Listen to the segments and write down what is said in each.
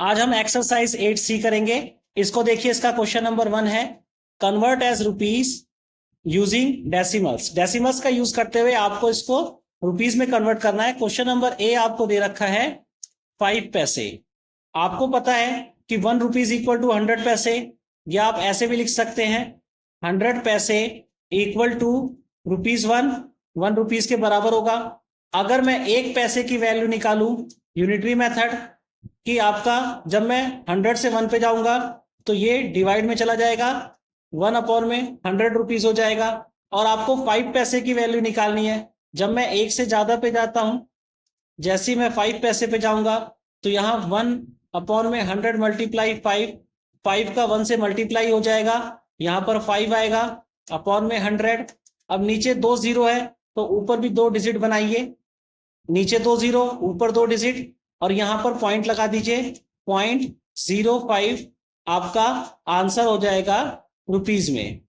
आज हम exercise 8C करेंगे। इसको देखिए, इसका क्वेश्चन नंबर 1 है convert as rupees using decimals. Decimals का यूज करते हुए आपको इसको रुपीज में कन्वर्ट करना है। क्वेश्चन नंबर ए आपको दे रखा है 5 पैसे। आपको पता है कि 1 रुपीज इक्वल टू 100 पैसे, या आप ऐसे भी लिख सकते हैं 100 पैसे इक्वल टू ₹1, 1 रुपीज के बराबर होगा। अगर मैं 1 पैसे की वैल्यू निकालूं यूनिटरी मेथड कि आपका, जब मैं 100 से 1 पे जाऊंगा तो ये डिवाइड में चला जाएगा, 1 अपॉन में 100 रुपीज हो जाएगा। और आपको 5 पैसे की वैल्यू निकालनी है। जब मैं 1 से ज्यादा पे जाता हूं, जैसे ही मैं 5 पैसे पे जाऊंगा तो यहाँ 1 अपॉन में 100 मल्टीप्लाई 5, 5 का 1 से मल्टीप्लाई हो जाएगा, यहाँ पर 5 आएगा अपॉन में 100। अब नीचे 2 जीरो है तो ऊपर भी 2 डिजिट बनाइए, नीचे 2 जीरो ऊपर 2 डिजिट, और यहां पर पॉइंट लगा दीजिए 0.05। आपका आंसर हो जाएगा रुपीज में।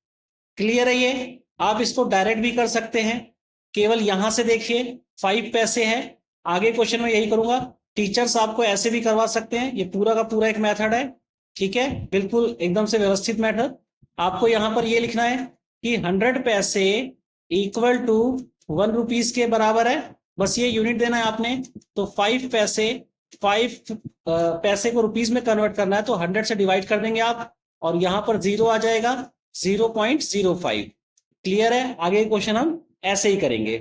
क्लियर है ये? आप इसको डायरेक्ट भी कर सकते हैं, केवल यहां से देखिए 5 पैसे है। आगे क्वेश्चन में यही करूंगा। टीचर्स आपको ऐसे भी करवा सकते हैं, ये पूरा का पूरा एक मेथड है, ठीक है, बिल्कुल एकदम से व्यवस्थित मेथड। आपको यहां पर ये लिखना है कि 100 पैसे इक्वल टू 1 रुपीज के बराबर है, बस ये यूनिट देना है आपने। तो 5 पैसे को रुपीज में कन्वर्ट करना है तो 100 से डिवाइड कर देंगे आप, और यहां पर 0 आ जाएगा, 0.05। क्लियर है? आगे क्वेश्चन हम ऐसे ही करेंगे।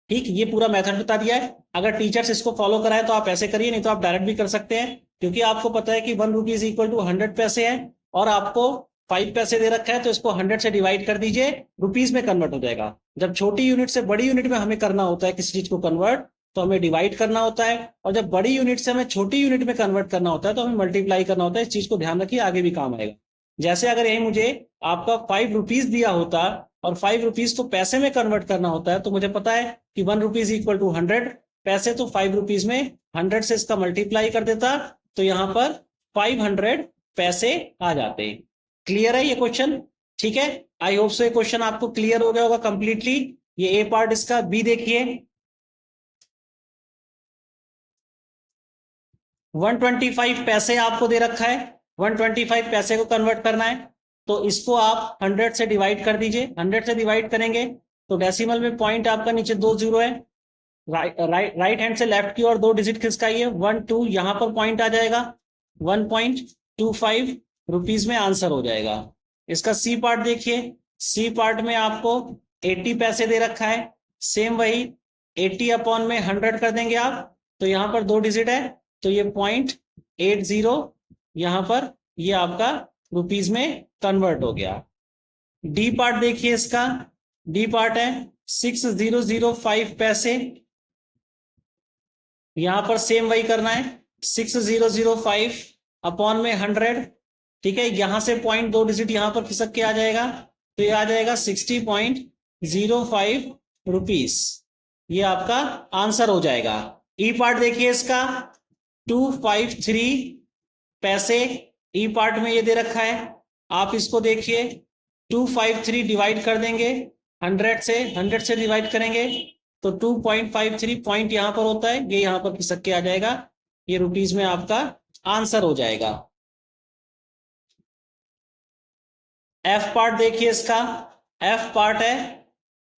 ठीक, ये पूरा मेथड बता दिया है। अगर टीचर्स इसको फॉलो कराए तो आप ऐसे करिए, नहीं तो आप डायरेक्ट भी कर सकते हैं, क्योंकि आपको पता है कि 1 रुपीज इक्वल टू 100 पैसे है और आपको 5 पैसे दे रखा है, तो इसको 100 से डिवाइड कर दीजिए, रुपीज में कन्वर्ट हो जाएगा। जब छोटी यूनिट से बड़ी यूनिट में हमें करना होता है किसी चीज को कन्वर्ट, तो हमें डिवाइड करना होता है, और जब बड़ी यूनिट से हमें छोटी यूनिट में कन्वर्ट करना होता है तो हमें मल्टीप्लाई करना होता है। इस चीज को ध्यान रखिए, आगे भी काम आएगा। जैसे अगर यही मुझे आपका 5 रुपीज दिया होता और 5 रुपीज को पैसे में कन्वर्ट करना होता है, तो मुझे पता है कि 1 रुपीज इक्वल टू 100 पैसे, तो 5 रुपीज में 100 से इसका मल्टीप्लाई कर देता, तो यहां पर 500 पैसे आ जाते। क्लियर है ये क्वेश्चन? ठीक है, आई होप सो ये क्वेश्चन आपको क्लियर हो गया होगा कंप्लीटली। ये ए पार्ट इसका। बी देखिए, 125 पैसे आपको दे रखा है, 125 पैसे को कन्वर्ट करना है, तो इसको आप 100 से डिवाइड कर दीजिए। 100 से डिवाइड करेंगे तो डेसिमल में पॉइंट आपका नीचे 2 जीरो है, राइट हैंड से लेफ्ट की ओर 2 डिजिट खिसकाइए, 1 2, यहां पर पॉइंट आ जाएगा, 1.25 रुपीज में आंसर हो जाएगा। इसका सी पार्ट देखिए, सी पार्ट में आपको 80 पैसे दे रखा है, सेम वही 80 अपॉन में 100 कर देंगे आप, तो यहां पर 2 डिजिट है, तो ये 0.80 यहां पर ये आपका रुपीज में कन्वर्ट हो गया। डी पार्ट देखिए, इसका डी पार्ट है 6005 पैसे, यहां पर सेम वही करना है, 6005 अपॉन में 100, ठीक है, यहां से पॉइंट 2 डिजिट यहां पर खिसक के आ जाएगा, तो ये आ जाएगा 60.05 रुपीज। ये आपका आंसर हो जाएगा। ई पार्ट देखिए इसका 253 पैसे, ई पार्ट में ये दे रखा है, आप इसको देखिए 253 डिवाइड कर देंगे 100 से डिवाइड करेंगे तो 2.53 पॉइंट यहां पर होता है, ये यहां पर खिसक के आ जाएगा, ये रुपीज में आपका आंसर हो जाएगा। एफ पार्ट देखिए इसका, एफ पार्ट है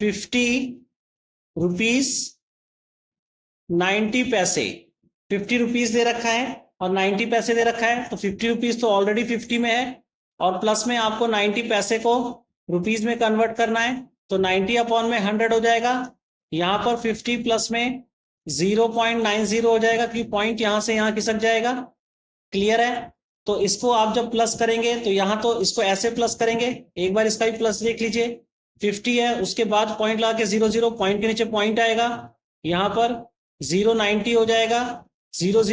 50 रुपीज 90 पैसे, 50 रुपीज दे रखा है और 90 पैसे दे रखा है, तो 50 रुपीज तो ऑलरेडी 50 में है, और प्लस में आपको 90 पैसे को रुपीज में कन्वर्ट करना है, तो 90 अपॉन में 100 हो जाएगा, यहां पर 50 प्लस में 0.90 हो जाएगा, क्योंकि पॉइंट यहां से यहां खिसक जाएगा। क्लियर है? तो इसको आप जब प्लस करेंगे तो यहां तो इसको ऐसे प्लस करेंगे, एक बार इसका भी प्लस देख लीजिए, 50 है, उसके बाद पॉइंट लगा के 00, पॉइंट के नीचे पॉइंट आएगा, यहां पर 090 हो जाएगा, 000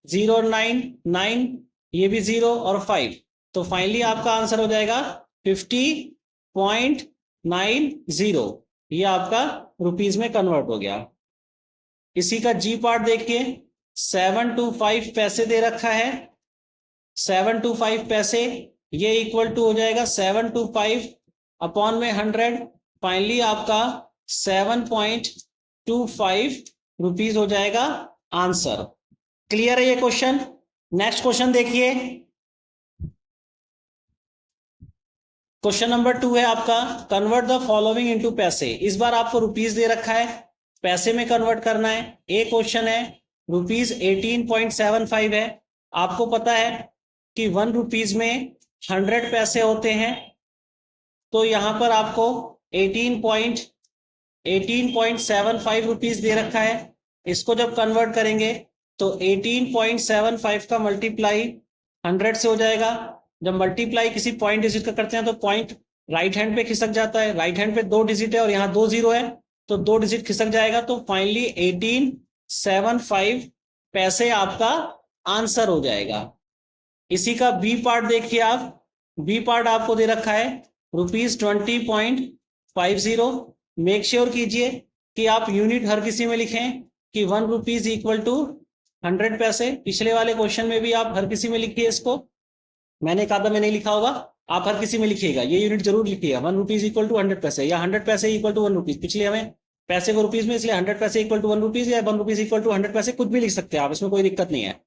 0 और 9 9, ये भी 0 और 5, तो फाइनली आपका आंसर हो जाएगा 50.90। ये आपका रुपीज में कन्वर्ट हो गया। इसी का जी पार्ट देखिए, 725 पैसे दे रखा है, 725 पैसे, ये इक्वल टू हो जाएगा 725 अपॉन में 100, फाइनली आपका 7.25 रुपीज हो जाएगा आंसर। क्लियर है ये क्वेश्चन? नेक्स्ट क्वेश्चन देखिए, क्वेश्चन नंबर 2 है आपका, कन्वर्ट द फॉलोइंग इनटू पैसे। इस बार आपको रुपीस दे रखा है, पैसे में कन्वर्ट करना है। एक क्वेश्चन है रुपीस 18.75 है। आपको पता है कि 1 रुपीस में 100 पैसे होते हैं, तो यहां पर आपको 18.75 रुपीस दे रखा है। इसको जब कन्वर्ट करेंगे तो 18.75 का मल्टीप्लाई 100 से हो जाएगा। जब मल्टीप्लाई किसी पॉइंट डिजिट का करते हैं तो पॉइंट राइट हैंड पे खिसक जाता है, राइट हैंड पे 2 डिजिट है और यहाँ 2 जीरो है, तो 2 डिजिट खिसक जाएगा, तो फाइनली 1875 पैसे आपका आंसर हो जाएगा। इसी का बी पार्ट देखिए आप, बी पार्ट आपको दे रखा है रुपीस 20.50। मेक श्योर कीजिए कि आप यूनिट हर किसी में लिखें कि 1 रुपीज इक्वल टू 100 पैसे। पिछले वाले क्वेश्चन में भी आप हर किसी में लिखिए इसको, मैंने कहा था मैं नहीं लिखा होगा, आप हर किसी में लिखिएगा, ये यूनिट जरूर लिखिएगा। 1 रुपीज इक्वल टू 100 पैसे या 100 पैसे इक्वल टू 1 रुपीज। पिछले हमें पैसे को रुपीज में, इसलिए 100 पैसे इक्वल टू 1 रुपीज या 1 रुपीज इक्वल टू 100 पैसे, कुछ भी लिख सकते हैं आप, इसमें कोई दिक्कत नहीं है।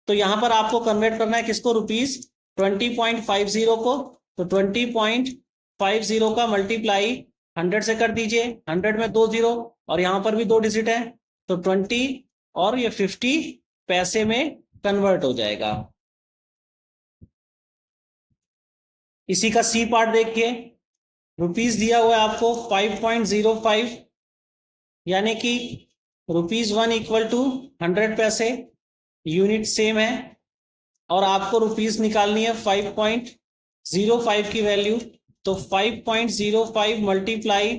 तो यहां पर आपको कन्वर्ट करना है किसको, रुपीज 20.50 को। तो 20.50 का मल्टीप्लाई 100 से कर दीजिए, 100 में 2 जीरो और यहां पर भी 2 डिजिट है, तो 20 और ये 50 पैसे में कन्वर्ट हो जाएगा। इसी का सी पार्ट देखिए, रुपीस दिया हुआ है आपको 5.05, यानी कि रुपीस 1 इक्वल टू 100 पैसे, यूनिट सेम है, और आपको रुपीस निकालनी है 5.05 की वैल्यू। तो 5.05 मल्टीप्लाई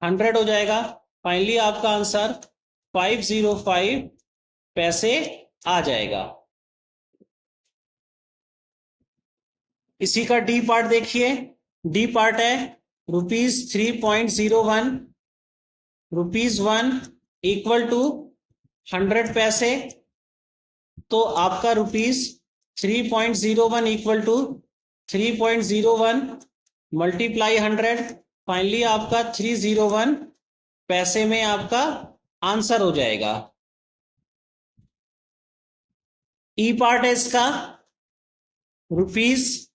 100 हो जाएगा, फाइनली आपका आंसर 505 पैसे आ जाएगा। इसी का डी पार्ट देखिए, डी पार्ट है रुपीस 3.01, रुपीस 1 इक्वल टू 100 पैसे, तो आपका rupees 3.01 equal to 3.01 multiply 100, finally आपका 301 पैसे में आपका आंसर हो जाएगा। ई पार्ट है इसका, रुपीस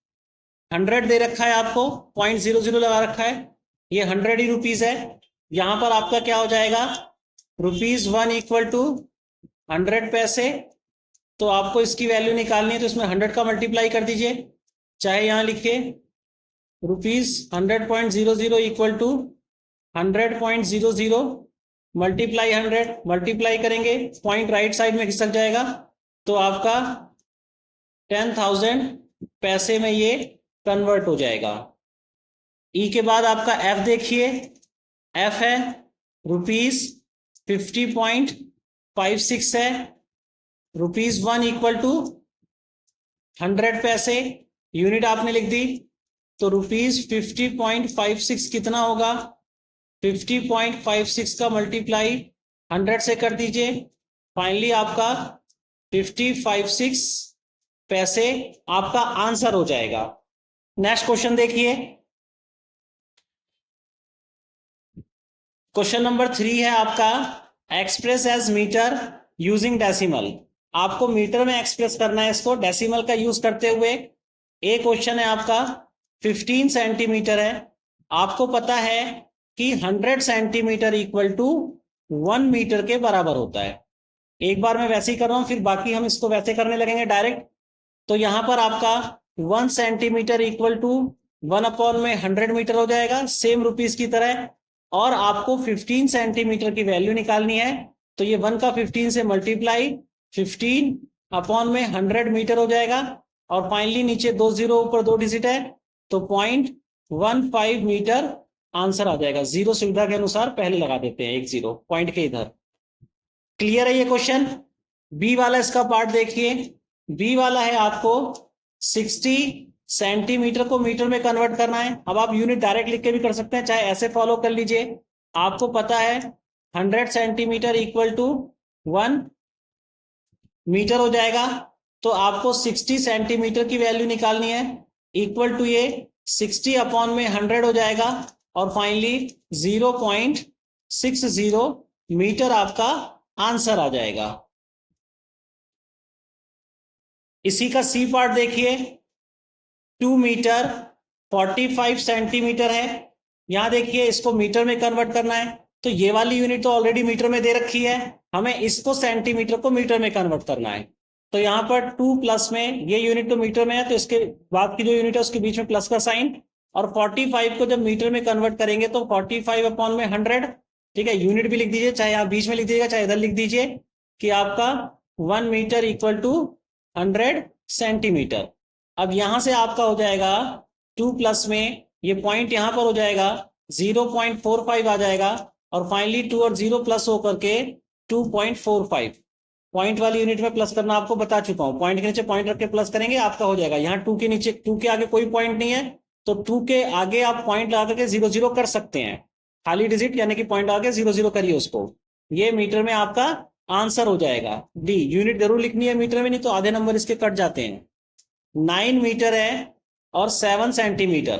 100 दे रखा है आपको, 0.00 लगा रखा है, ये 100 ही रुपीस है। यहां पर आपका क्या हो जाएगा, रुपीस 1 इक्वल टू 100 पैसे, तो आपको इसकी वैल्यू निकालनी है, तो इसमें 100 का मल्टीप्लाई कर दीजिए, चाहे यहां लिखिए rupees 100.00 equal to 100.00 multiply 100, multiply करेंगे पॉइंट राइट साइड में खिसक जाएगा, तो आपका 10,000 पैसे में ये कन्वर्ट हो जाएगा। ई के बाद आपका एफ देखिए, एफ है रुपीस 50.56 है, रुपीस 1 इक्वल टू 100 पैसे, यूनिट आपने लिख दी, तो रुपीस 50.56 कितना होगा, 50.56 का मल्टीप्लाई 100 से कर दीजिए, फाइनली आपका 50.56 पैसे आपका आंसर हो जाएगा। नेक्स्ट क्वेश्चन देखिए, क्वेश्चन नंबर 3 है आपका, express as metre using decimal. आपको मीटर में एक्सप्रेस करना है इसको डेसिमल का यूज करते हुए। एक क्वेश्चन है आपका 15 सेंटीमीटर है, आपको पता है कि 100 सेंटीमीटर इक्वल टू 1 मीटर के बराबर होता है। एक बार मैं वैसे ही कर रहा हूं, फिर बाकी हम इसको वैसे करने लगेंगे डायरेक्ट। तो यहां पर आपका 1 सेंटीमीटर इक्वल टू 1 में 100 मीटर हो जाएगा, सेम रुपीस की तरह। और आपको 15 सेंटीमीटर की वैल्यू निकालनी है, तो ये 1 का 15 से मल्टीप्लाई 15 में 100 मीटर हो जाएगा, और फाइनली नीचे 2 जीरो ऊपर 2 डिजिट है, तो 0.15 मीटर आंसर आ जाएगा। जीरो सुविधा के अनुसार पहले लगा देते हैं, 1 जीरो पॉइंट के इधर। क्लियर है ये क्वेश्चन। बी वाला इसका पार्ट देखिए, बी वाला है आपको 60 सेंटीमीटर को मीटर में कन्वर्ट करना है। अब आप यूनिट डायरेक्ट लिख के भी कर सकते हैं, चाहे ऐसे फॉलो कर लीजिए। आपको पता है 100 सेंटीमीटर इक्वल टू 1 मीटर हो जाएगा, तो आपको 60 सेंटीमीटर की वैल्यू निकालनी है, इक्वल टू ये 60 में 100 हो जाएगा, और फाइनली 0.60 मीटर आपका आंसर आ जाएगा। इसी का सी पार्ट देखिए, 2 मीटर 45 सेंटीमीटर है। यहां देखिए इसको मीटर में कन्वर्ट करना है, तो ये वाली यूनिट तो ऑलरेडी मीटर में दे रखी है, हमें इसको सेंटीमीटर को मीटर में कन्वर्ट करना है। तो यहाँ पर 2 प्लस में, ये यूनिट तो मीटर में है तो इसके बाद की जो यूनिट है उसके बीच में प्लस का साइन, और 45 को जब मीटर में कन्वर्ट करेंगे तो 45 अपॉन में 100, ठीक है। यूनिट भी लिख दीजिए, चाहे आप बीच में लिख दीजिएगा चाहे इधर लिख दीजिए, कि आपका 1 मीटर इक्वल टू 100 सेंटीमीटर। अब यहां से आपका हो जाएगा 2 प्लस में, ये पॉइंट यहां पर हो जाएगा 0.45 आ जाएगा, और फाइनली 2 और 0 प्लस होकर के 2.45। पॉइंट वाली यूनिट में प्लस करना आपको बता चुका हूं, पॉइंट के नीचे पॉइंट रख के प्लस करेंगे आपका हो जाएगा। यहाँ 2 के नीचे, 2 के आगे कोई पॉइंट नहीं है, तो 2 के आगे आप पॉइंट लगा करके 0 0 कर सकते हैं, खाली डिजिट यानी कि पॉइंट आगे 0 0 करिए उसको। ये मीटर में आपका आंसर हो जाएगा डी। यूनिट जरूर लिखनी है मीटर में, नहीं तो आधे नंबर इसके कट जाते हैं। 9 मीटर है और 7 सेंटीमीटर,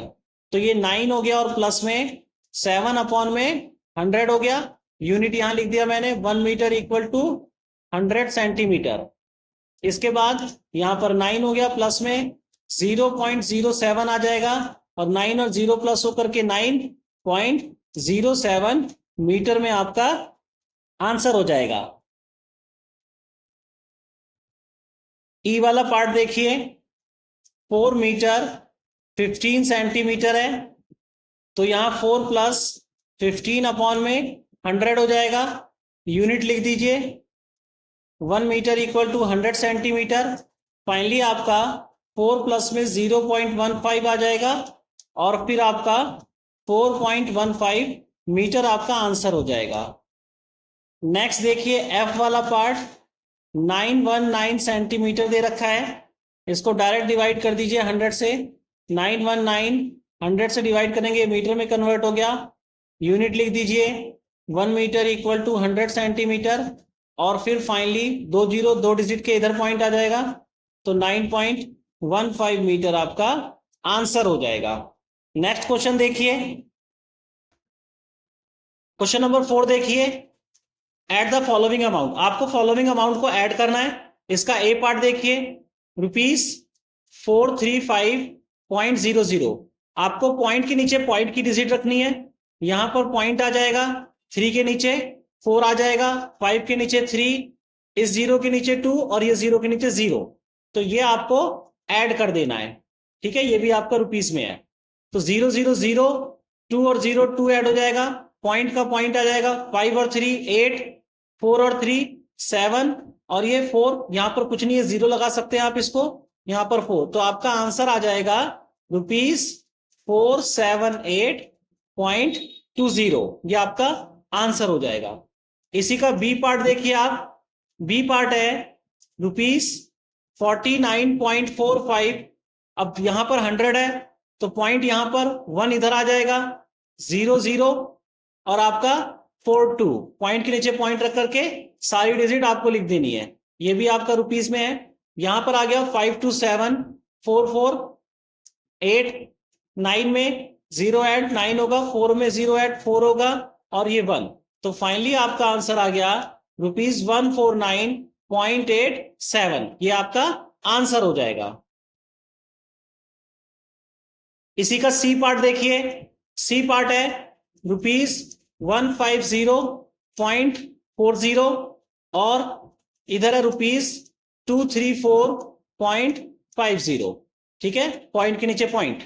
तो ये 9 हो गया और प्लस में 7 अपॉन में 100 हो गया। यूनिट यहां लिख दिया मैंने, 1 मीटर इक्वल टू 100 सेंटीमीटर। इसके बाद यहां पर 9 हो गया, प्लस में 0.07 आ जाएगा, और 9 और 0 प्लस होकर के 9.07 मीटर में आपका आंसर हो जाएगा। ई वाला पार्ट देखिए, 4 मीटर 15 सेंटीमीटर है, तो यहां 4 प्लस 15 अपॉन में 100 हो जाएगा। यूनिट लिख दीजिए, 1 metre equal to 100 centimetre. Finally आपका 4 प्लस में 0.15 आ जाएगा, और फिर आपका 4.15 मीटर आपका आंसर हो जाएगा। नेक्स्ट देखिए एफ वाला पार्ट, 919 सेंटीमीटर दे रखा है, इसको डायरेक्ट डिवाइड कर दीजिए 100 से। 919 100 से डिवाइड करेंगे मीटर में कन्वर्ट हो गया। यूनिट लिख दीजिए, 1 मीटर इक्वल टू 100 सेंटीमीटर, और फिर फाइनली 2 0 2 डिजिट के इधर पॉइंट आ जाएगा, तो 9.15 मीटर आपका आंसर हो जाएगा। नेक्स्ट क्वेश्चन देखिए, क्वेश्चन नंबर 4 देखिए, एट द फॉलोइंग अमाउंट, आपको फॉलोइंग अमाउंट को ऐड करना है। इसका ए पार्ट देखिए, ₹435.00। आपको पॉइंट के नीचे पॉइंट की डिजिट रखनी है, यहां पर पॉइंट आ जाएगा, 3 के नीचे 4 आ जाएगा, 5 के नीचे 3, इस 0 के नीचे 2, और ये 0 के नीचे 0, तो ये आपको ऐड कर देना है, ठीक है। ये भी आपका रुपीस में है, तो 0 0 0, 2 और 0 2 ऐड हो जाएगा, पॉइंट का पॉइंट आ जाएगा, 5 और 3 8, 4 और 3 7, और ये 4, यहां पर कुछ नहीं है, 0 लगा सकते हैं आप इसको, यहां पर 4, तो आपका आंसर आ जाएगा ₹478.20। ये आपका आंसर हो जाएगा। इसी का बी पार्ट देखिए आप, बी पार्ट है ₹49.45। अब यहां पर 100 है, तो पॉइंट यहां पर 1 इधर आ जाएगा, 0 0, और आपका 4 2, पॉइंट के नीचे पॉइंट रख करके सारी डिजिट आपको लिख देनी है। ये भी आपका रुपीस में है। यहां पर आ गया 5 2 7 4 4 8, 9 में 0 ऐड 9 होगा, 4 में 0 ऐड 4 होगा, और ये 1, तो फाइनली आपका आंसर आ गया ₹149.87। ये आपका आंसर हो जाएगा। इसी का सी पार्ट देखिए, सी पार्ट है ₹150.40, और इधर है ₹234.50, ठीक है। पॉइंट के नीचे पॉइंट,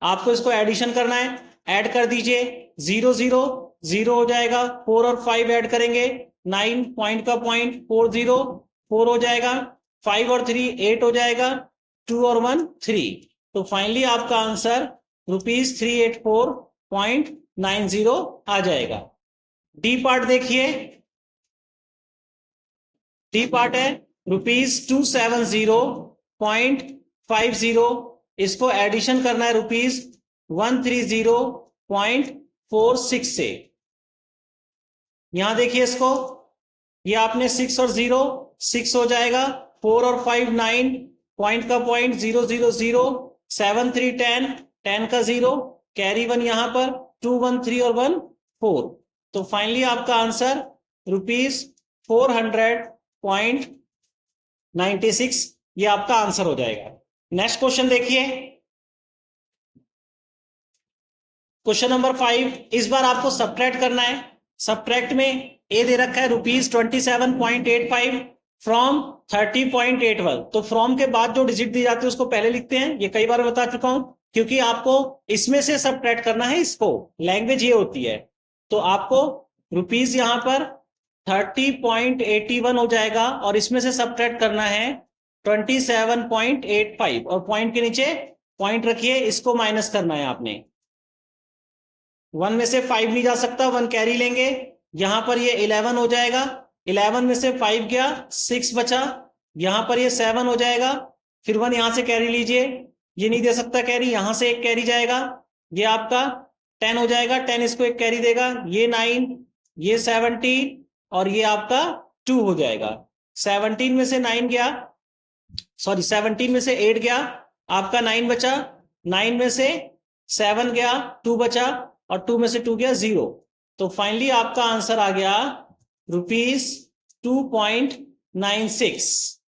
आपको इसको एडिशन करना है, ऐड कर दीजिए, 0 0 0 हो जाएगा, 4 और 5 ऐड करेंगे, 9 पॉइंट का पॉइंट, 4 0 4 हो जाएगा, 5 और 3 8 हो जाएगा, 2 और 1 3, तो फाइनली आपका आंसर ₹384.90 आ जाएगा। डी पार्ट देखिए, डी पार्ट है ₹270.50, इसको एडिशन करना है ₹130.46 से। यहां देखिए इसको, ये आपने 6 और 0 6 हो जाएगा, 4 और 5 9, पॉइंट का पॉइंट 0 0 0, 7 3 10, 10 का 0, कैरी 1 यहां पर, 2 1 3 और 1 4, तो फाइनली आपका आंसर ₹400.96 ये आपका आंसर हो जाएगा। नेक्स्ट क्वेश्चन देखिए, क्वेश्चन नंबर 5। इस बार आपको सब्ट्रैक्ट करना है। सब्ट्रैक्ट में ए दे रखा है ₹27.85 फ्रॉम 30.81। तो फ्रॉम के बाद जो डिजिट दी जाती है उसको पहले लिखते हैं, ये कई बार बता चुका हूं, क्योंकि आपको इसमें से सब्ट्रैक्ट करना है इसको, लैंग्वेज ये होती है। तो आपको रुपीज यहां पर 30.81 हो जाएगा और इसमें से सब्ट्रैक्ट करना है 27.85 और पॉइंट के नीचे पॉइंट रखिए, इसको माइनस करना है आपने। 1 में से 5 नहीं जा सकता, 1 कैरी लेंगे, यहां पर ये 11 हो जाएगा। 11 में से 5 गया, 6 बचा, यहां पर ये 7 हो जाएगा। फिर 1 यहां से कैरी लीजिए, ये नहीं दे सकता कैरी, यहां से एक कैरी जाएगा, ये आपका 10 हो जाएगा। 10 इसको एक कैरी देगा, ये 9, ये 17 और ये आपका 2 हो जाएगा। 17 में से 9 गया, सॉरी 17 में से 8 गया, आपका 9 बचा। 9 में से 7 गया, 2 बचा और 2 में से 2 गया 0। तो फाइनली आपका आंसर आ गया ₹2.96।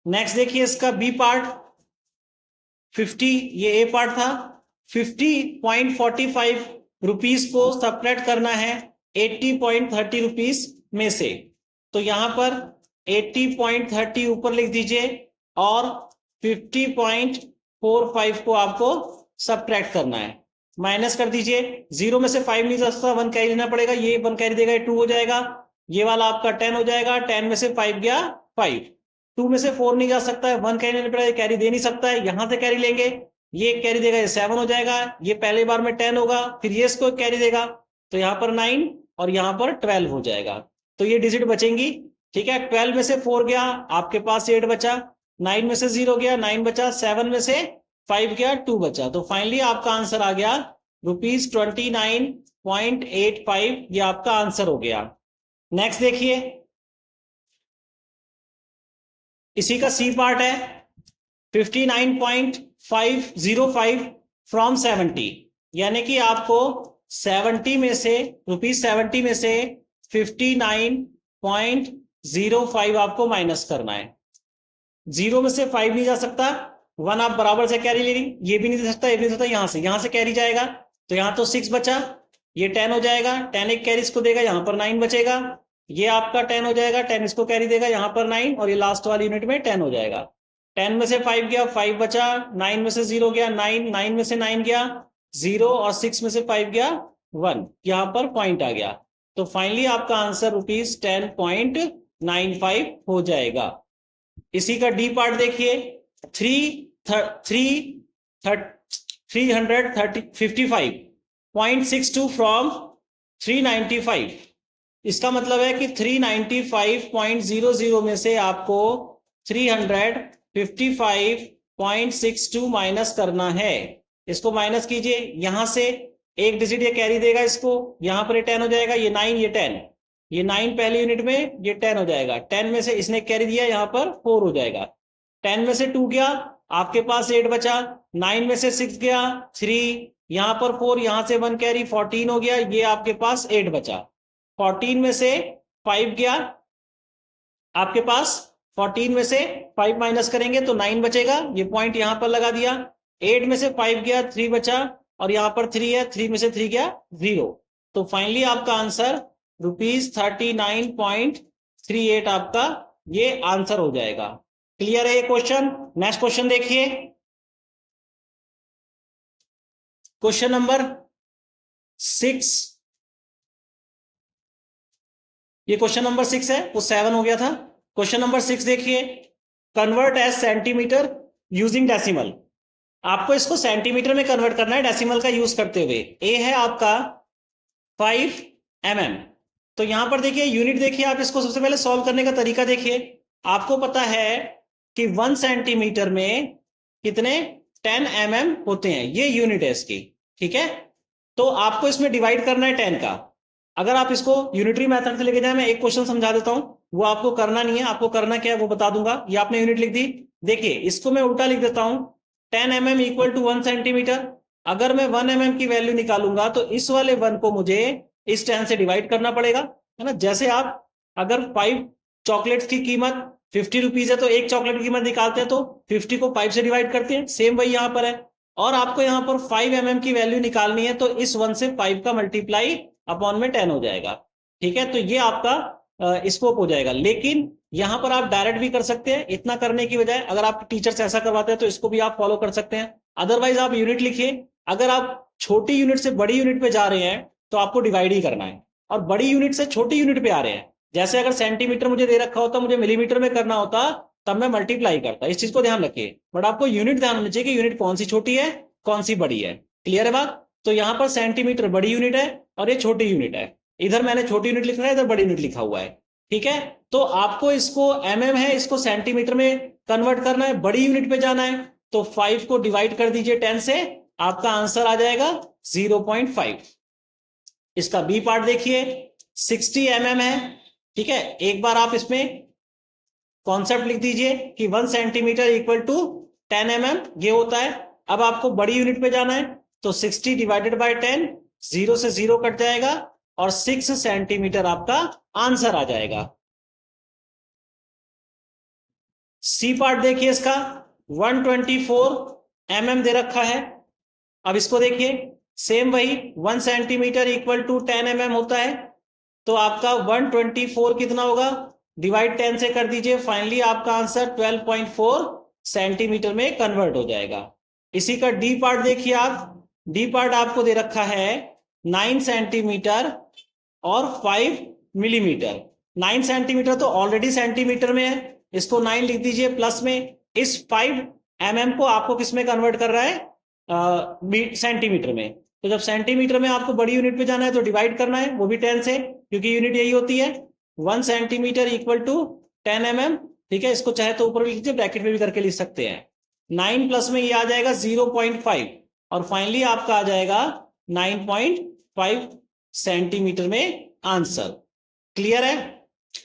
नेक्स्ट देखिए इसका बी पार्ट 50, ये ए पार्ट था। 50.45 रुपीज को सब्ट्रैक्ट करना है 80.30 रुपीज में से। तो यहां पर 80.30 ऊपर लिख दीजिए और 50.45 को आपको सब्ट्रैक्ट करना है, माइनस कर दीजिए। 0 में से 5 नहीं जा सकता, 1 कैरी लेना पड़ेगा, ये 1 कैरी देगा, ये 2 हो जाएगा। ये वाला आपका 10 हो जाएगा, 10 में से 5 गया 5। 2 में से 4 नहीं जा सकता है, 1 कैरी लेना पड़ेगा, कैरी दे नहीं सकता है, यहां से कैरी लेंगे, ये कैरी देगा, ये 7 हो जाएगा। ये पहले बार में 10 होगा, फिर ये इसको कैरी देगा, तो यहां पर 9 और यहां पर 12 हो जाएगा। तो ये डिजिट बचेंगी, ठीक है। 12 में से 4 गया, आपके पास 8 बचा। 9 में से 0 गया, 9 बचा। 7 में से 5 गया, 2 बचा। तो फाइनली आपका आंसर आ गया ₹29.85, ये आपका आंसर हो गया। नेक्स्ट देखिए, इसी का सी पार्ट है 59.505 फ्रॉम 70, यानी कि आपको 70 में से ₹70 में से 59.05 आपको माइनस करना है। 0 में से 5 नहीं जा सकता, 1 आप बराबर से कैरी ले ली, ये भी नहीं दे सकता, ये भी नहीं दे सकता, यहां से कैरी जाएगा, तो यहां तो 6 बचा, ये 10 हो जाएगा। 10 एक कैरी इसको देगा, यहां पर 9 बचेगा। ये आपका 10 हो जाएगा, 10 इसको कैरी देगा, यहां पर 9 और ये लास्ट वाली यूनिट में 10 हो जाएगा। 10 में से 5 गया, 5 बचा। 9 में से 0 गया, 9 में से 9 गया 0 और 6 में से 5 गया 1, यहां पर पॉइंट आ गया। तो फाइनली आपका आंसर ₹10.95 हो जाएगा। इसी का डी पार्ट देखिए 355.62 फ्रॉम 395। इसका मतलब है कि 395.00 में से आपको 355.62 माइनस करना है। इसको माइनस कीजिए, यहां से एक डिजिट ये कैरी देगा, इसको यहां पर ये 10 हो जाएगा, ये 9, ये 10, ये 9 पहली यूनिट में, ये 10 हो जाएगा। 10 में से इसने कैरी दिया, यहां पर 4 हो जाएगा। 10 में से 2 गया, आपके पास 8 बचा। 9 में से 6 गया 3, यहां पर 4, यहां से 1 कैरी 14 हो गया, ये आपके पास 8 बचा। 14 में से 5 गया, आपके पास 14 में से 5 माइनस करेंगे तो 9 बचेगा, ये पॉइंट यहां पर लगा दिया। 8 में से 5 गया, 3 बचा और यहां पर 3 है, 3 में से 3 गया 0। तो फाइनली आपका आंसर ₹39.38 आपका ये आंसर हो जाएगा। क्लियर है ये क्वेश्चन? नेक्स्ट क्वेश्चन देखिए, क्वेश्चन नंबर 6। ये क्वेश्चन नंबर 6 है, वो 7 हो गया था। क्वेश्चन नंबर 6 देखिए, convert as centimetre using decimal. आपको इसको सेंटीमीटर में कन्वर्ट करना है डेसिमल का यूज करते हुए। ए है आपका 5 mm। तो यहां पर देखिए यूनिट देखिए, आप इसको सबसे पहले सॉल्व करने का तरीका देखिए। आपको पता है कि 1 सेंटीमीटर में कितने 10 mm होते हैं, ये यूनिट है इसकी, ठीक है। तो आपको इसमें डिवाइड करना है 10 का। अगर आप इसको यूनिटरी मेथड से लेके जाए, मैं एक क्वेश्चन समझा देता हूं, वो आपको करना नहीं है, आपको करना क्या है वो बता दूंगा। ये आपने यूनिट लिख दी, देखिए इसको मैं उल्टा लिख देता हूं, 10 mm इक्वल टू 1 सेंटीमीटर। अगर मैं 1 mm की वैल्यू निकालूंगा तो इस वाले 1 को मुझे इस 10 से डिवाइड करना पड़ेगा, है ना। जैसे आप अगर 5 चॉकलेट्स की कीमत 50 रुपीज है तो एक चॉकलेट की कीमत निकालते हैं तो 50 को 5 से डिवाइड करते हैं, सेम वही यहाँ पर है। और आपको यहाँ पर 5 mm की वैल्यू निकालनी है तो इस 1 से 5 का मल्टीप्लाई अपॉन में 10 हो जाएगा। ठीक है, तो ये आपका स्कोप हो जाएगा। लेकिन यहाँ पर आप डायरेक्ट भी कर सकते हैं, इतना करने की बजाय अगर आप टीचर्स ऐसा करवाते हैं तो इसको भी आप फॉलो कर सकते हैं। अदरवाइज आप यूनिट लिखिए, अगर आप छोटी यूनिट से बड़ी यूनिट पे जा रहे हैं तो आपको डिवाइड ही करना है, और बड़ी यूनिट से छोटी यूनिट पे आ रहे हैं, जैसे अगर सेंटीमीटर मुझे दे रखा होता, मुझे मिलीमीटर में करना होता, तब मैं मल्टीप्लाई करता। इस चीज को ध्यान रखिए, बट आपको यूनिट ध्यान होना चाहिए कि यूनिट कौन सी छोटी है कौन सी बड़ी है। क्लियर है बात? तो यहाँ पर सेंटीमीटर बड़ी यूनिट है और ये छोटी यूनिट है, इधर मैंने छोटी यूनिट लिखा है, इधर बड़ी यूनिट लिखा हुआ है। ठीक है, तो आपको इसको mm है, इसको सेंटीमीटर में कन्वर्ट करना है, बड़ी यूनिट पे जाना है, तो 5 को डिवाइड कर दीजिए 10 से, आपका आंसर आ जाएगा 0.5। इसका बी पार्ट देखिए, 60 mm है। ठीक है, एक बार आप इसमें कॉन्सेप्ट लिख दीजिए कि 1 सेंटीमीटर इक्वल टू 10 mm ये होता है। अब आपको बड़ी यूनिट पे जाना है तो 60 डिवाइडेड बाय 10, 0 से 0 कट जाएगा और 6 सेंटीमीटर आपका आंसर आ जाएगा। सी पार्ट देखिए इसका, 124 mm दे रखा है। अब इसको देखिए, सेम वही 1 सेंटीमीटर इक्वल टू 10 mm होता है, तो आपका 124 कितना होगा, डिवाइड 10 से कर दीजिए, फाइनली आपका आंसर 12.4 सेंटीमीटर में कन्वर्ट हो जाएगा। इसी का डी पार्ट देखिए आप, डी पार्ट आपको दे रखा है 9 सेंटीमीटर और 5 मिलीमीटर। 9 सेंटीमीटर तो ऑलरेडी सेंटीमीटर में है, इसको 9 लिख दीजिए प्लस में, इस 5 mm को आपको किस में कन्वर्ट कर रहा है, सेंटीमीटर में। तो जब सेंटीमीटर में आपको बड़ी यूनिट पे जाना है तो डिवाइड करना है, वो भी 10 से, क्योंकि यूनिट यही होती है। 1 सेंटीमीटर इक्वल टू 10 mm। ठीक है, इसको चाहे तो ऊपर भी लिखिए, ब्रैकेट में भी करके लिख सकते हैं। 9 प्लस में ये आ जाएगा 0.5 और फाइनली आपका आ जाएगा 9.5 सेंटीमीटर में आंसर। क्लियर है?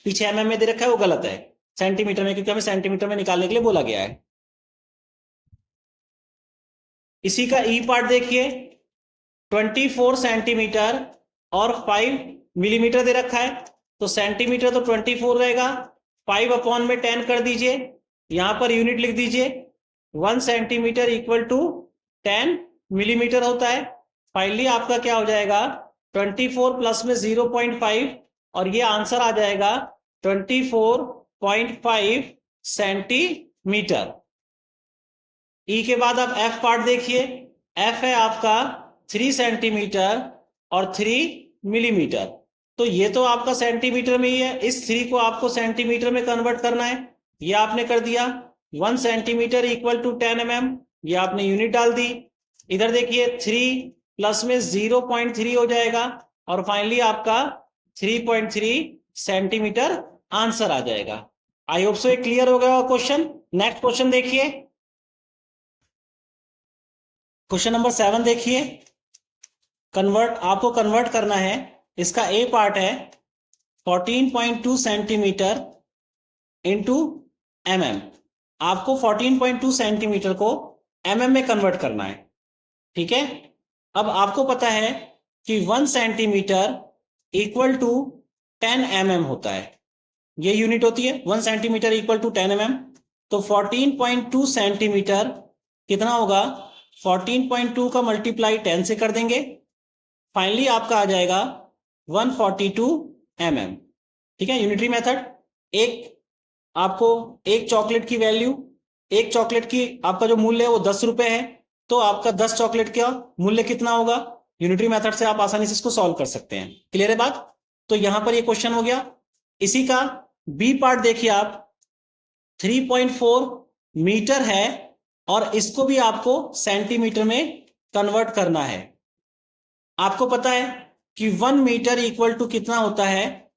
पीछे mm में दे रखा है वो गलत है, सेंटीमीटर में, क्योंकि हमें सेंटीमीटर में निकालने के लिए बोला गया है। इसी का ई पार्ट देखिए, 24 सेंटीमीटर और 5 मिलीमीटर दे रखा है, तो सेंटीमीटर तो 24 रहेगा, 5 अपॉन में 10 कर दीजिए, यहां पर यूनिट लिख दीजिए, 1 सेंटीमीटर इक्वल टू 10 मिलीमीटर होता है। फाइनली आपका क्या हो जाएगा, 24 प्लस में 0.5 और ये आंसर आ जाएगा 24.5 सेंटीमीटर। ई के बाद आप एफ पार्ट देखिए, एफ है आपका 3 सेंटीमीटर और 3 मिलीमीटर, तो ये तो आपका सेंटीमीटर में ही है, इस 3 को आपको सेंटीमीटर में कन्वर्ट करना है, ये आपने कर दिया। 1 सेंटीमीटर इक्वल टू 10 mm, ये आपने यूनिट डाल दी। इधर देखिए 3 प्लस में 0.3 हो जाएगा और फाइनली आपका 3.3 सेंटीमीटर आंसर आ जाएगा। आई होप सो ये क्लियर हो गया क्वेश्चन। नेक्स्ट क्वेश्चन देखिए, क्वेश्चन नंबर 7 देखिए, आपको कन्वर्ट करना है। इसका ए पार्ट है 14.2 सेंटीमीटर इंटू mm। आपको 14.2 सेंटीमीटर को mm में कन्वर्ट करना है। ठीक है, अब आपको पता है कि 1 सेंटीमीटर इक्वल टू 10 mm होता है, ये यूनिट होती है 1 सेंटीमीटर इक्वल टू 10 mm। तो 14.2 सेंटीमीटर कितना होगा, 14.2 का मल्टीप्लाई 10 से कर देंगे, फाइनली आपका आ जाएगा 142 mm। ठीक है, यूनिटरी मेथड। आपको एक चॉकलेट की वैल्यू, एक चॉकलेट की आपका जो मूल्य है वो 10 रुपए है, तो आपका 10 चॉकलेट का मूल्य कितना होगा, यूनिटरी मेथड से आप आसानी से इसको सॉल्व कर सकते हैं। क्लियर है बात? तो यहां पर ये क्वेश्चन हो गया। इसी का बी पार्ट देखिए आप, 3.4 मीटर है और इसको भी आपको सेंटीमीटर में कन्वर्ट करना है। आपको पता है कि 1 मीटर इक्वल टू कितना होता है,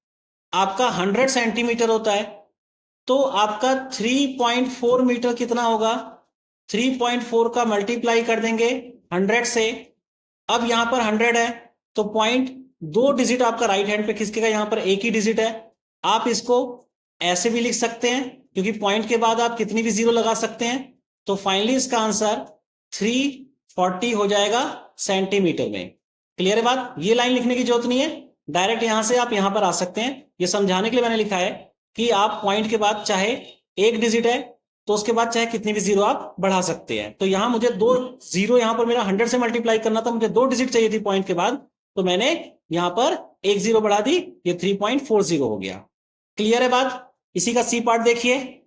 आपका 100 सेंटीमीटर होता है, तो आपका 3.4 मीटर कितना होगा, 3.4 का मल्टीप्लाई कर देंगे 100 से। अब यहां पर 100 है तो पॉइंट 2 डिजिट आपका राइट हैंड पे खिसकेगा, यहां पर एक ही डिजिट है। आप इसको ऐसे भी लिख सकते हैं, क्योंकि पॉइंट के बाद आप कितनी भी जीरो लगा सकते हैं। तो फाइनली इसका आंसर 340 हो जाएगा सेंटीमीटर में। क्लियर है बात? ये लाइन लिखने की जरूरत नहीं है, डायरेक्ट यहां से आप यहां पर आ सकते हैं। ये समझाने के लिए मैंने लिखा है कि आप पॉइंट के बाद चाहे एक डिजिट है तो उसके बाद चाहे कितनी भी जीरो आप बढ़ा सकते हैं। तो यहां मुझे दो जीरो, यहां पर मेरा 100 से मल्टीप्लाई करना था, मुझे 2 डिजिट चाहिए थी पॉइंट के बाद, तो मैंने यहां पर एक जीरो बढ़ा दी, ये 3.40 हो गया। क्लियर है बात? इसी का सी पार्ट देखिए।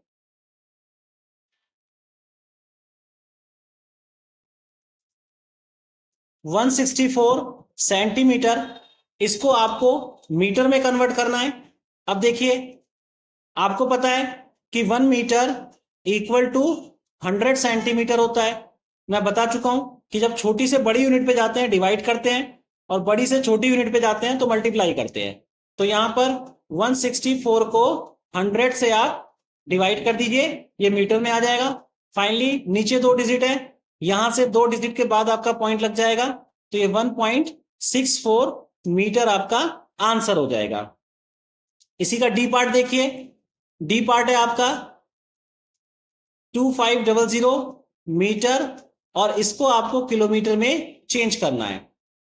164 सेंटीमीटर, इसको आपको मीटर में कन्वर्ट करना है। अब देखिए, आपको पता है कि 1 मीटर इक्वल टू 100 सेंटीमीटर होता है। मैं बता चुका हूं कि जब छोटी से बड़ी यूनिट पे जाते हैं डिवाइड करते हैं, और बड़ी से छोटी यूनिट पे जाते हैं तो मल्टीप्लाई करते हैं। तो यहां पर 164 को 100 से आप डिवाइड कर दीजिए, ये मीटर में आ जाएगा। फाइनली नीचे 2 डिजिट है, यहां से 2 डिजिट के बाद आपका पॉइंट लग जाएगा, तो ये 1.64 मीटर आपका आंसर हो जाएगा। इसी का डी पार्ट देखिए। डी पार्ट है आपका 2500 मीटर, और इसको आपको किलोमीटर में चेंज करना है।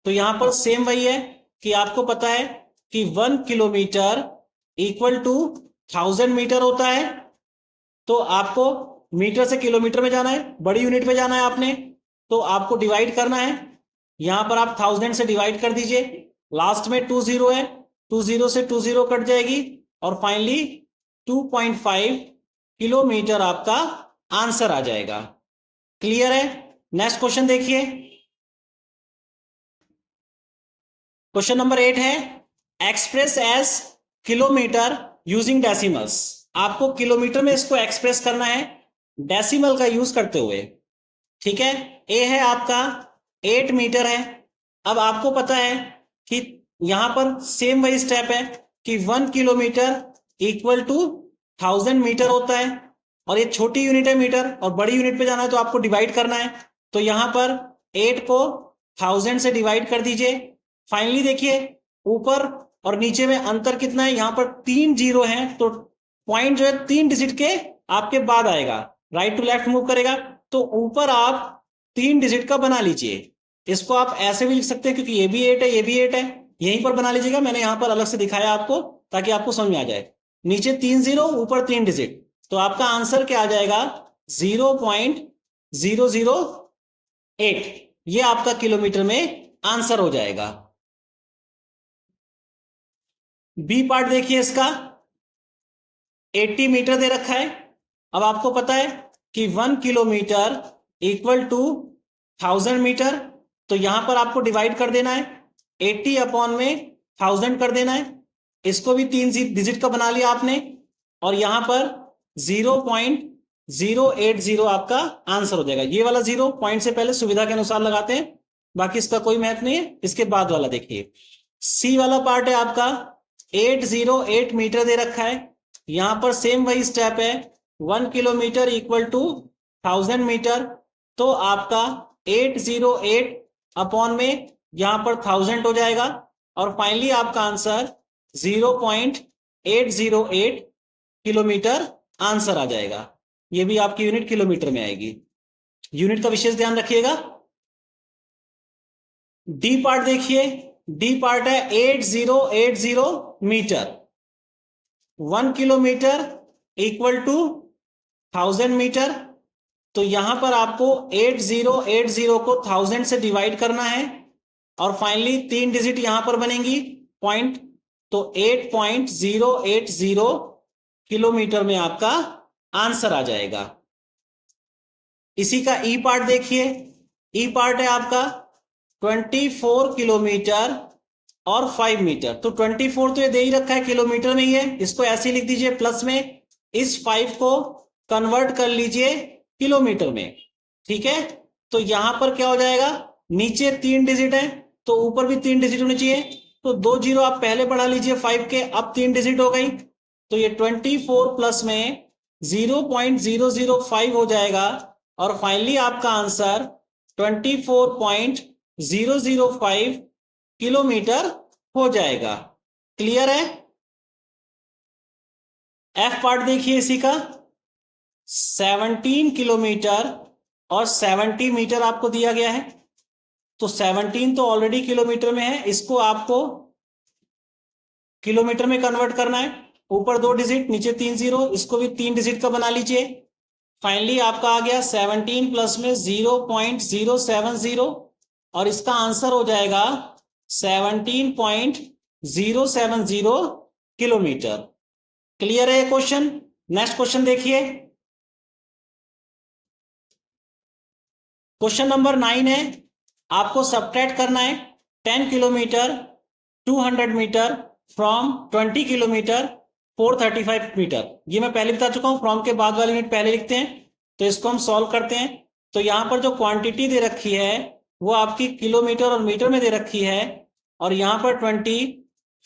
तो यहां पर सेम वही है कि आपको पता है कि 1 किलोमीटर इक्वल टू 1000 मीटर होता है। तो आपको मीटर से किलोमीटर में जाना है, बड़ी यूनिट में जाना है आपने, तो आपको डिवाइड करना है। यहां पर आप 1000 से डिवाइड कर दीजिए, लास्ट में 20 है, 20 से 20 कट जाएगी, और फाइनली 2.5 किलोमीटर आपका आंसर आ जाएगा। क्लियर है? नेक्स्ट क्वेश्चन देखिए। क्वेश्चन नंबर 8 है, express as kilometre using decimals. आपको किलोमीटर में इसको एक्सप्रेस करना है डेसिमल का यूज करते हुए। ठीक है, ए है आपका 8 मीटर है। अब आपको पता है कि यहां पर सेम वही स्टेप है कि 1 किलोमीटर इक्वल टू 1000 मीटर होता है, और ये छोटी यूनिट है मीटर, और बड़ी यूनिट पे जाना है तो आपको डिवाइड करना है। तो यहां पर 8 को 1000 से डिवाइड कर दीजिए। फाइनली देखिए, ऊपर और नीचे में अंतर कितना है, यहां पर 3 जीरो हैं, तो पॉइंट जो है 3 डिजिट के आपके बाद आएगा, राइट टू लेफ्ट मूव करेगा। तो ऊपर आप 3 डिजिट का बना लीजिए। इसको आप ऐसे भी लिख सकते हैं, क्योंकि ये भी 8 है, ये भी 8 है, यहीं पर बना लीजिएगा। मैंने यहां पर अलग से दिखाया आपको ताकि आपको समझ में आ जाए। नीचे 3 जीरो, ऊपर 3 डिजिट, तो आपका आंसर क्या आ जाएगा, 0.008। ये आपका किलोमीटर में आंसर हो जाएगा। बी पार्ट देखिए इसका, 80 मीटर दे रखा है। अब आपको पता है कि 1 किलोमीटर इक्वल टू 1000 मीटर, तो यहां पर आपको डिवाइड कर देना है, 80 अपॉन में 1000 कर देना है। इसको भी 3 डिजिट का बना लिया आपने, और यहां पर 0.080 आपका आंसर हो जाएगा। ये वाला 0 पॉइंट से पहले सुविधा के अनुसार लगाते हैं, बाकी इसका कोई महत्व नहीं है। इसके बाद वाला देखिए, सी वाला पार्ट है आपका 808 मीटर दे रखा है। यहां पर सेम वही स्टेप है, 1 किलोमीटर इक्वल टू 1000 मीटर, तो आपका 808 अपॉन में यहां पर 1000 हो जाएगा, और फाइनली आपका आंसर 0.808 किलोमीटर आंसर आ जाएगा। ये भी आपकी यूनिट किलोमीटर में आएगी। यूनिट का विशेष ध्यान रखिएगा। डी पार्ट देखिए, डी पार्ट है 8080 metre. 1 kilometre equal to 1000 metre, तो यहां पर आपको 8080 को 1000 से डिवाइड करना है, और फाइनली 3 डिजिट यहां पर बनेंगी पॉइंट, तो 8.080 किलोमीटर में आपका आंसर आ जाएगा। इसी का ई पार्ट देखिए। ई पार्ट है आपका 24 किलोमीटर और 5 मीटर। तो 24 तो ये दे ही रखा है, किलोमीटर में ही है, इसको ऐसे ही लिख दीजिए प्लस में, इस 5 को कन्वर्ट कर लीजिए किलोमीटर में। ठीक है, तो यहां पर क्या हो जाएगा, नीचे 3 डिजिट है तो ऊपर भी 3 डिजिट होने चाहिए, तो 2 जीरो आप पहले बढ़ा लीजिए 5 के, अब 3 डिजिट हो गई, तो ये 24 प्लस में 0.005 हो जाएगा, और फाइनली आपका आंसर 24.005 किलोमीटर हो जाएगा। क्लियर है? एफ पार्ट देखिए इसी का, 17 किलोमीटर और 70 मीटर आपको दिया गया है। तो 17 तो ऑलरेडी किलोमीटर में है, इसको आपको किलोमीटर में कन्वर्ट करना है। ऊपर 2 डिजिट, नीचे 3 जीरो, इसको भी 3 डिजिट का बना लीजिए। फाइनली आपका आ गया 17 प्लस में 0.070 और इसका आंसर हो जाएगा 17.070 किलोमीटर। क्लियर है ये क्वेश्चन? नेक्स्ट क्वेश्चन देखिए, क्वेश्चन नंबर 9 है, आपको सब्ट्रैक्ट करना है 10 kilometre 200 metre from 20 kilometre 435 metre. ये मैं पहले बता चुका हूं, फ्रॉम के बाद वाली यूनिट पहले लिखते हैं। तो इसको हम सॉल्व करते हैं। तो यहां पर जो क्वांटिटी दे रखी है वो आपकी किलोमीटर और मीटर में दे रखी है, और यहां पर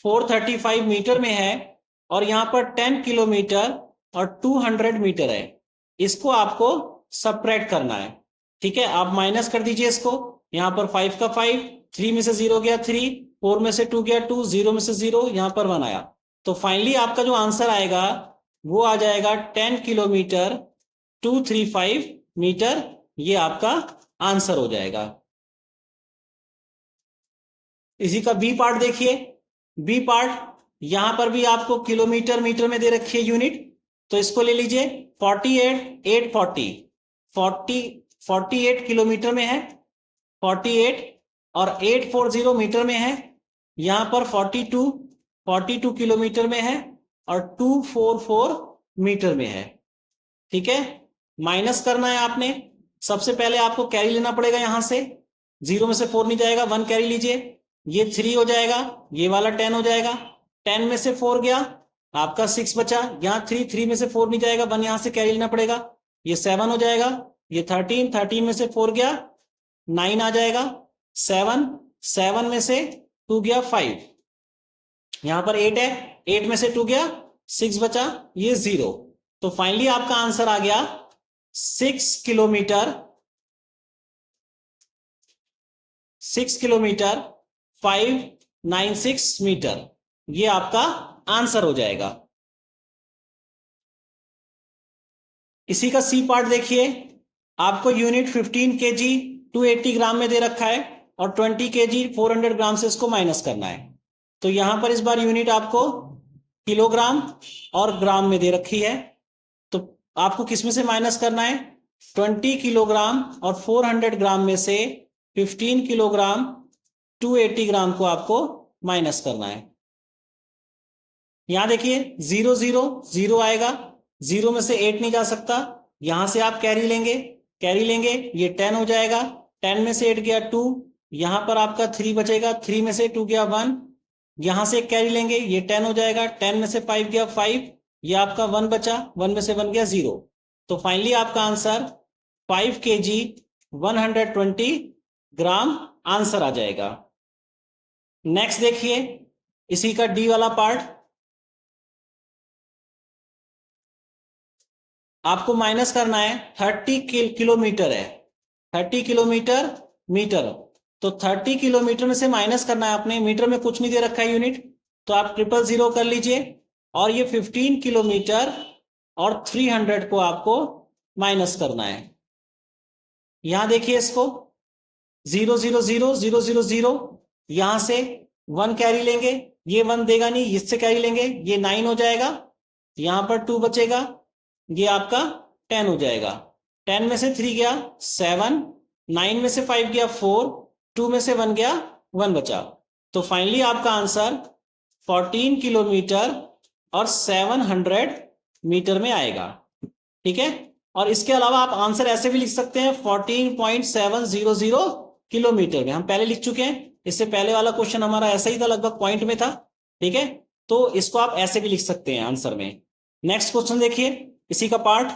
435 मीटर में है, और यहां पर 10 किलोमीटर और 200 मीटर है। इसको आपको सब्ट्रैक्ट करना है। ठीक है, आप माइनस कर दीजिए इसको। यहां पर 5 का 5, 3 में से 0 गया 3, 4 में से 2 गया 2, 0 में से 0, यहां पर 1 आया। तो फाइनली आपका जो आंसर आएगा वो आ जाएगा 10 किलोमीटर 235 मीटर। ये आपका आंसर हो जाएगा। इसी का बी पार्ट देखिए। बी पार्ट, यहां पर भी आपको किलोमीटर मीटर में दे रखी है यूनिट। तो इसको ले लीजिए 48 किलोमीटर में है, 48 और 840 मीटर में है। यहां पर 42 किलोमीटर में है और 244 मीटर में है। ठीक है, माइनस करना है आपने। सबसे पहले आपको कैरी लेना पड़ेगा, यहां से 0 में से 4 नहीं जाएगा, 1 कैरी लीजिए, ये 3 हो जाएगा, ये वाला 10 हो जाएगा। 10 में से 4 गया, आपका 6 बचा। यहाँ 3 में से 4 नहीं जाएगा, 1 यहां से कैरी लेना पड़ेगा, ये 7 हो जाएगा। ये 13 में से 4 गया, 9 आ जाएगा। 7 में से 2 गया 5, यहां पर 8 है, 8 में से 2 गया 6 बचा, ये 0। तो फाइनली आपका आंसर आ गया 6 किलोमीटर 596 मीटर। ये आपका आंसर हो जाएगा। इसी का सी पार्ट देखिए। आपको यूनिट 15 kg 280 ग्राम में दे रखा है और 20 kg 400 ग्राम से इसको माइनस करना है। तो यहां पर इस बार यूनिट आपको किलोग्राम और ग्राम में दे रखी है। तो आपको किसमें से माइनस करना है? 20 किलोग्राम और 400 ग्राम में से 15 किलोग्राम 280 ग्राम को आपको माइनस करना है। यहां देखिए 0 0 0 आएगा, 0 में से 8 नहीं जा सकता, यहां से आप कैरी लेंगे, ये 10 हो जाएगा। 10 में से 8 गया 2, यहां पर आपका 3 बचेगा, 3 में से 2 गया 1, यहां से कैरी लेंगे, ये 10 हो जाएगा। 10 में से 5 गया 5, ये आपका 1 बचा, 1 में से 1 गया 0। तो फाइनली आपका आंसर 5 kg 120 ग्राम आंसर आ जाएगा। नेक्स्ट देखिए, इसी का डी वाला पार्ट। आपको माइनस करना है 30 किलोमीटर है, 30 किलोमीटर मीटर। तो 30 किलोमीटर में से माइनस करना है आपने, मीटर में कुछ नहीं दे रखा है यूनिट, तो आप 000 कर लीजिए। और ये 15 किलोमीटर और 300 को आपको माइनस करना है। यहां देखिए इसको 0 0 0 0 0 0, यहां से 1 कैरी लेंगे, ये 1 देगा नहीं, इससे कैरी लेंगे, ये 9 हो जाएगा। यहां पर 2 बचेगा, ये आपका 10 हो जाएगा। 10 में से 3 गया 7, 9 में से 5 गया 4, 2 में से 1 गया 1 बचा। तो फाइनली आपका आंसर 14 किलोमीटर और 700 मीटर में आएगा। ठीक है, और इसके अलावा आप आंसर ऐसे भी लिख सकते हैं 14.700 किलोमीटर में। हम पहले लिख चुके हैं, इससे पहले वाला क्वेश्चन हमारा ऐसा ही था, लगभग पॉइंट में था। ठीक है, तो इसको आप ऐसे भी लिख सकते हैं आंसर में। नेक्स्ट क्वेश्चन देखिए, इसी का पार्ट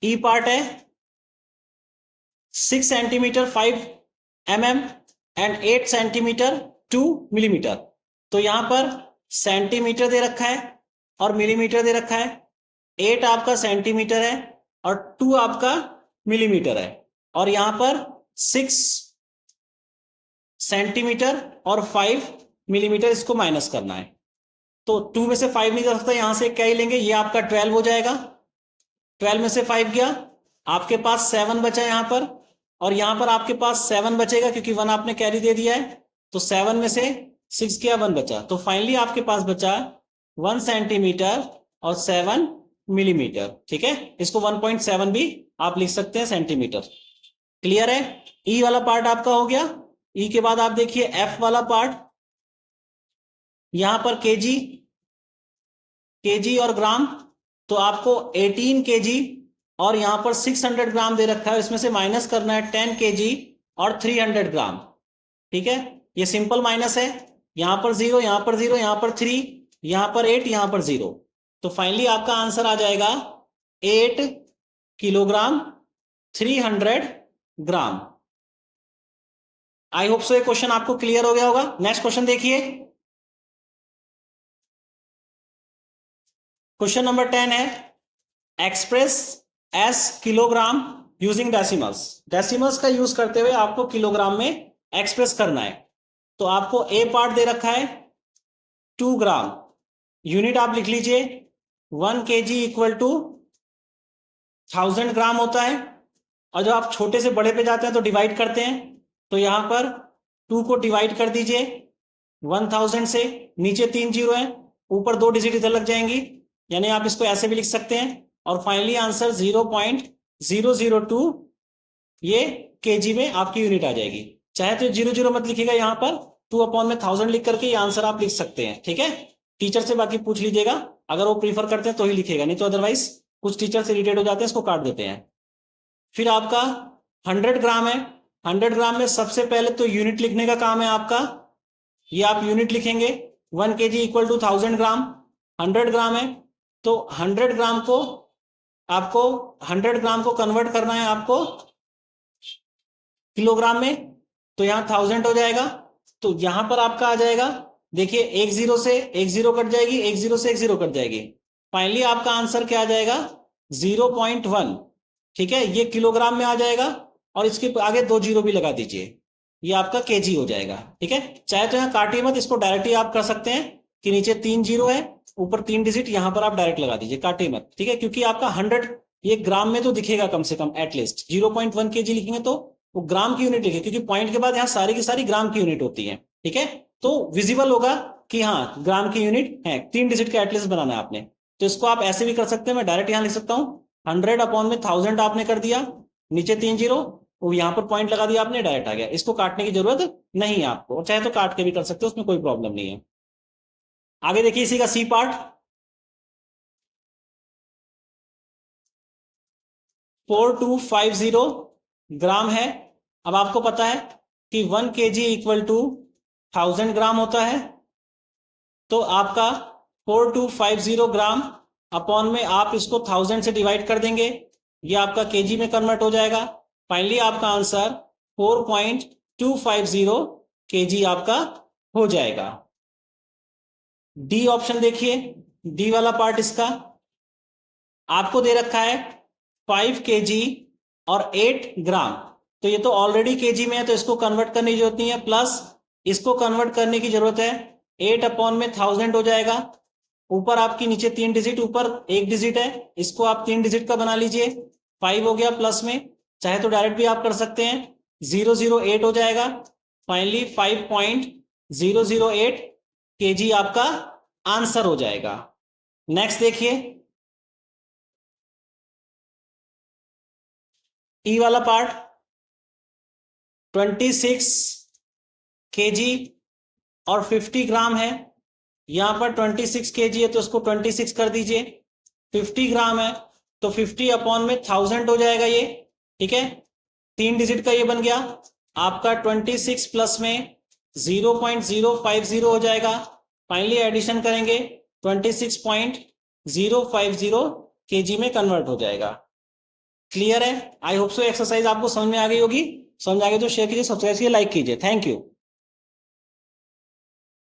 ई पार्ट है। 6 centimetre 5 mm and 8 centimetre 2 millimetre. तो यहां पर सेंटीमीटर दे रखा है और मिलीमीटर दे रखा है। 8 आपका सेंटीमीटर है और 2 आपका मिलीमीटर है, और यहां पर 6 सेंटीमीटर और 5 मिलीमीटर इसको माइनस करना है। तो 2 में से 5 नहीं जा सकता, यहां से क्या ही लेंगे, ये आपका 12 हो जाएगा। 12 में से 5 गया, आपके पास 7 बचा यहां पर, और यहां पर आपके पास 7 बचेगा क्योंकि 1 आपने कैरी दे दिया है। तो 7 में से 6 किया 1 बचा, तो फाइनली आपके पास बचा 1 सेंटीमीटर और 7 मिलीमीटर। ठीक है, इसको 1.7 भी आप लिख सकते हैं सेंटीमीटर। क्लियर है? ई वाला पार्ट आपका हो गया। ई के बाद आप देखिए एफ वाला पार्ट, यहां पर केजी और ग्राम, तो आपको 18 केजी और यहां पर 600 ग्राम दे रखा है, इसमें से माइनस करना है 10 केजी और 300 ग्राम। ठीक है, ये सिंपल माइनस है, यहां पर 0, यहां पर 0, यहां पर 3, यहां पर 8, यहां पर 0, तो फाइनली आपका आंसर आ जाएगा 8 kilogram 300 gram. I hope so ये क्वेश्चन आपको क्लियर हो गया होगा। नेक्स्ट क्वेश्चन देखिए, क्वेश्चन नंबर 10 है express S kilogram using decimals. Decimals का यूज करते हुए आपको किलोग्राम में एक्सप्रेस करना है। तो आपको ए पार्ट दे रखा है 2 ग्राम, यूनिट आप लिख लीजिए 1 kg इक्वल टू 1000 ग्राम होता है। और जब आप छोटे से बड़े पे जाते हैं तो डिवाइड करते हैं, तो यहां पर 2 को डिवाइड कर दीजिए 1000 से, नीचे 3 जीरो है, ऊपर 2 डिजिट इधर लग जाएंगी, यानी आप इसको ऐसे भी लिख सकते हैं। और फाइनली आंसर 0.002 ये केजी में आपकी यूनिट आ जाएगी। चाहे तो 00 मत लिखिएगा, यहां पर 2/1000 लिख करके ये आंसर आप लिख सकते हैं। ठीक है, टीचर से बाकी पूछ लीजिएगा, अगर वो प्रीफर करते हैं तो ही लिखेगा, नहीं तो अदरवाइज कुछ टीचर से इरिटेट हो जाते हैं, इसको काट देते हैं। फिर आपका 100 ग्राम है, 100 ग्राम में सबसे पहले तो यूनिट लिखने का काम है आपका, ये आप यूनिट लिखेंगे 1 kg इक्वल टू 1000 ग्राम। 100 ग्राम है तो 100 ग्राम को आपको 100 ग्राम को कन्वर्ट करना है आपको किलोग्राम में, तो यहां 1000 हो जाएगा। तो यहां पर आपका आ जाएगा, देखिए 1 0 से 1 0 कट जाएगी, 1 0 से 1 0 कट जाएगी, फाइनली आपका आंसर क्या आ जाएगा 0.1। ठीक है, ये किलोग्राम में आ जाएगा और इसके आगे 2 जीरो भी लगा दीजिए, ये आपका केजी हो जाएगा। ठीक है, चाहे तो यहाँ काटिए मत, इसको डायरेक्टली आप कर सकते हैं कि नीचे 3 जीरो है, ऊपर 3 डिजिट, यहां पर आप डायरेक्ट लगा दीजिए, काटिए मत। ठीक है, क्योंकि आपका 100 ये ग्राम में तो दिखेगा कम से कम, एटलीस्ट 0.1 केजी लिखेंगे तो वो ग्राम की यूनिट लिखे, क्योंकि पॉइंट के बाद यहाँ सारी की सारी ग्राम की यूनिट होती है। ठीक है, तो विजिबल होगा कि हाँ ग्राम की यूनिट है, 3 डिजिट का एटलीस्ट बनाना है आपने। तो इसको आप ऐसे भी कर सकते हैं, मैं डायरेक्ट यहां लिख सकता हूं 100/1000 आपने कर दिया, नीचे 3 जीरो, वो यहां पर पॉइंट लगा दिया आपने, डायरेक्ट आ गया, इसको काटने की जरूरत नहीं है आपको, और चाहे तो काट के भी कर सकते हो, उसमें कोई प्रॉब्लम नहीं है। आगे देखिए इसी का सी पार्ट, 4250 ग्राम है। अब आपको पता है कि 1 kg इक्वल टू 1000 ग्राम होता है, तो आपका 4250 ग्राम अपॉन में आप इसको 1000 से डिवाइड कर देंगे, ये आपका केजी में कन्वर्ट हो जाएगा। फाइनली आपका आंसर 4.250 केजी आपका हो जाएगा। डी ऑप्शन देखिए, डी वाला पार्ट इसका आपको दे रखा है 5 kg और 8 ग्राम, तो ये तो ऑलरेडी केजी में है, तो इसको कन्वर्ट करने की जरूरत नहीं है, प्लस इसको कन्वर्ट करने की जरूरत है, 8/1000 हो जाएगा, ऊपर आपकी नीचे 3 डिजिट, ऊपर 1 डिजिट है, इसको आप 3 डिजिट का बना लीजिए, 5 हो गया प्लस में, चाहे तो डायरेक्ट भी आप कर सकते हैं, 008 हो जाएगा। फाइनली 5.008 केजी आपका आंसर हो जाएगा। नेक्स्ट देखिए, ई वाला पार्ट 26 केजी और 50 ग्राम है, यहां पर 26 केजी है तो उसको 26 कर दीजिए, 50 ग्राम है तो 50/1000 हो जाएगा ये। ठीक है, 3 डिजिट का ये बन गया आपका, 26 प्लस में 0.050 हो जाएगा, फाइनली एडिशन करेंगे 26.050 केजी में कन्वर्ट हो जाएगा। क्लियर है? आई होप सो एक्सरसाइज आपको समझ में आ गई होगी, समझ आ गई तो शेयर कीजिए, सब्सक्राइब कीजिए, लाइक कीजिए। Thank you.